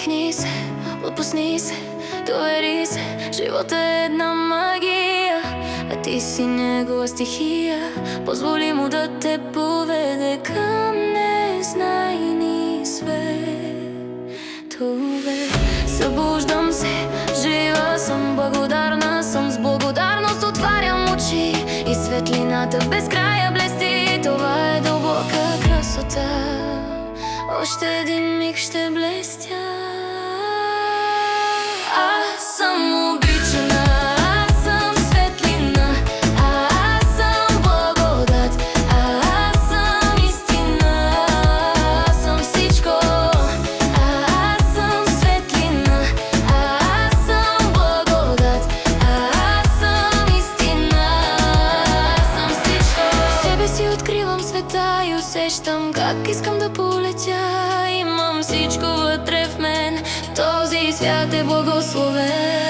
Усмихни се, отпусни се, довери се. Живота е една магия, а ти си негова стихия. Позволи му да те поведе към незнайни светове. Събуждам се, жива съм, благодарна съм. С благодарност отварям очи и светлината в безкрая блести. Това е дълбока красота. Още един миг ще блестя. Аз съм обичана, аз съм светлина, аз съм благодат, аз съм истина, аз съм всичко. Аз съм светлина, аз съм благодат, аз съм истина, аз съм всичко. В себе си откривам света и усещам как искам да полетя. Имам всичко вътре в мен, този свят е благословен.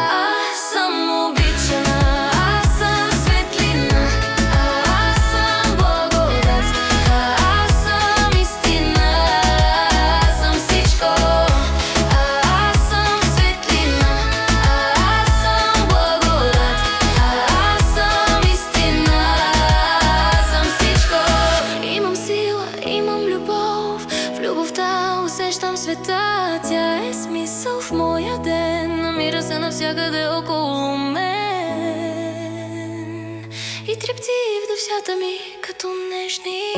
Аз съм обичана, аз съм светлина, аз съм благодат, аз съм истина, аз съм всичко. Аз съм светлина, аз съм благодат, аз съм истина, аз съм всичко. Имам сила, имам любов, в любовта усещам света. Тя е смисъл в моя ден, намира се навсякъде около мен и трепти в душата ми като нежни